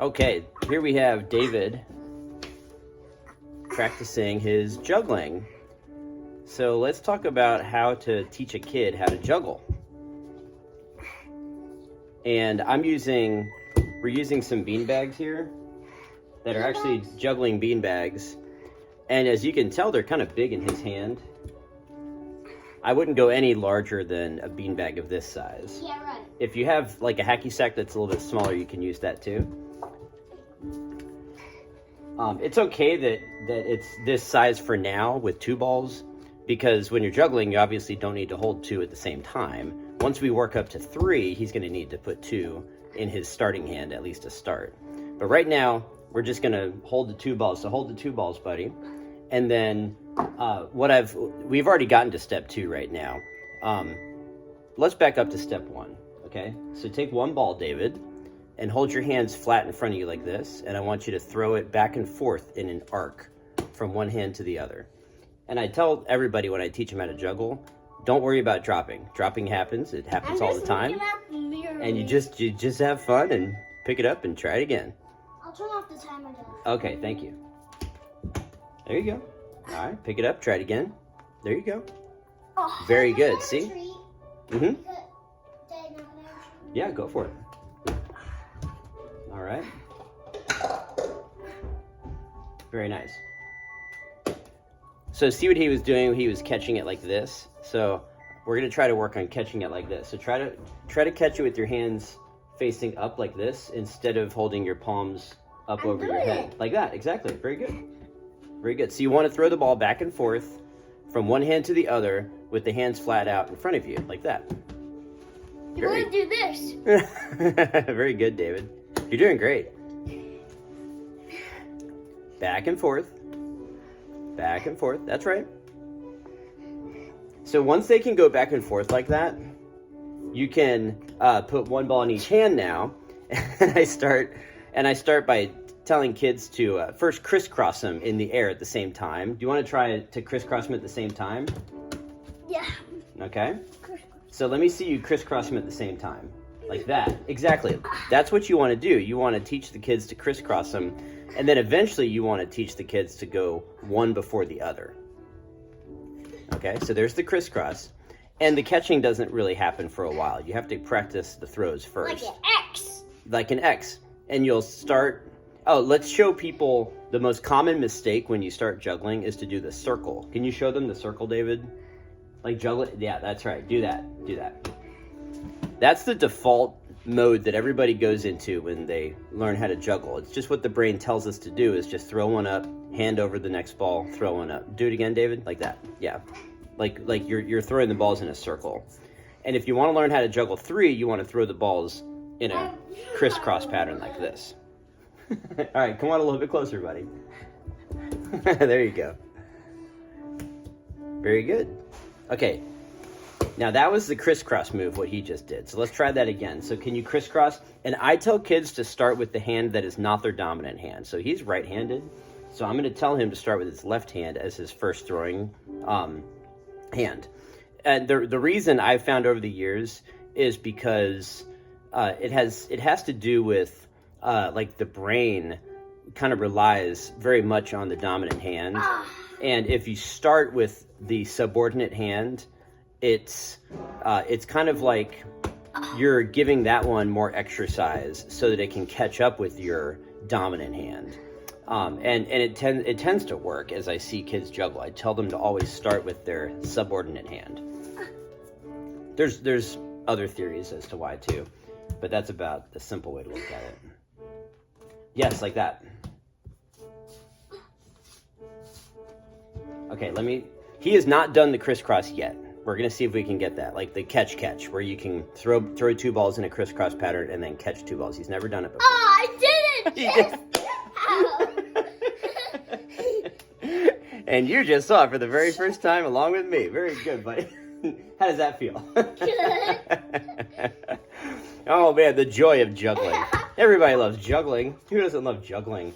Okay, here we have David practicing his juggling. So let's talk about how to teach a kid how to juggle. And we're using some bean bags here that are actually juggling bean bags. And as you can tell, they're kind of big in his hand. I wouldn't go any larger than a bean bag of this size. Yeah, right. If you have like a hacky sack that's a little bit smaller, you can use that too. It's okay that it's this size for now with 2 balls, because when you're juggling, you obviously don't need to hold 2 at the same time. Once we work up to 3, he's going to need to put 2 in his starting hand, at least to start. But right now, we're just going to hold the 2 balls. So hold the 2 balls, buddy. And then we've already gotten to step 2 right now. Let's back up to step 1, okay? So take 1 ball, David, and hold your hands flat in front of you like this. And I want you to throw it back and forth in an arc from one hand to the other. And I tell everybody when I teach them how to juggle, don't worry about dropping. Dropping happens. It happens all the time. And you just have fun and pick it up and try it again. I'll turn off the timer now. Okay, thank you. There you go. All right, pick it up, try it again. There you go. Oh, very good. See? Mm-hmm. Yeah, go for it. All right. Very nice. So see what he was doing? He was catching it like this. So we're gonna try to work on catching it like this. So try to catch it with your hands facing up like this instead of holding your palms up over your head. Like that, exactly. Very good. Very good. So you want to throw the ball back and forth from one hand to the other with the hands flat out in front of you, like that. You want to do this. Very good, David. You're doing great. Back and forth. Back and forth. That's right. So once they can go back and forth like that, you can put 1 ball in each hand now. And I start by telling kids to first crisscross them in the air at the same time. Do you want to try to crisscross them at the same time? Yeah. Okay. So let me see you crisscross them at the same time. Like that. Exactly. That's what you want to do. You want to teach the kids to crisscross them. And then eventually you want to teach the kids to go one before the other. Okay, so there's the crisscross. And the catching doesn't really happen for a while. You have to practice the throws first. Like an X. Like an X. And you'll start... Oh, let's show people the most common mistake when you start juggling is to do the circle. Can you show them the circle, David? Like juggle? Yeah, that's right. Do that. Do that. That's the default mode that everybody goes into when they learn how to juggle. It's just what the brain tells us to do is just throw one up, hand over the next ball, throw one up. Do it again, David? Like that. Yeah. Like you're throwing the balls in a circle. And if you want to learn how to juggle 3, you want to throw the balls in a crisscross pattern like this. All right, come on a little bit closer, buddy. There you go. Very good. Okay, now that was the crisscross move, what he just did. So let's try that again. So can you crisscross? And I tell kids to start with the hand that is not their dominant hand. So he's right-handed. So I'm going to tell him to start with his left hand as his first throwing hand. And the reason I've found over the years is because it has to do with like the brain kind of relies very much on the dominant hand. And if you start with the subordinate hand, it's kind of like you're giving that one more exercise so that it can catch up with your dominant hand. And it tends to work as I see kids juggle. I tell them to always start with their subordinate hand. There's other theories as to why too, but that's about the simple way to look at it. Yes, like that. Okay, he has not done the crisscross yet. We're going to see if we can get that, like the catch, where you can throw 2 balls in a crisscross pattern and then catch 2 balls. He's never done it before. Oh, I did it! And you just saw it for the very first time along with me. Very good, buddy. How does that feel? Good. Oh, man, the joy of juggling. Everybody loves juggling. Who doesn't love juggling?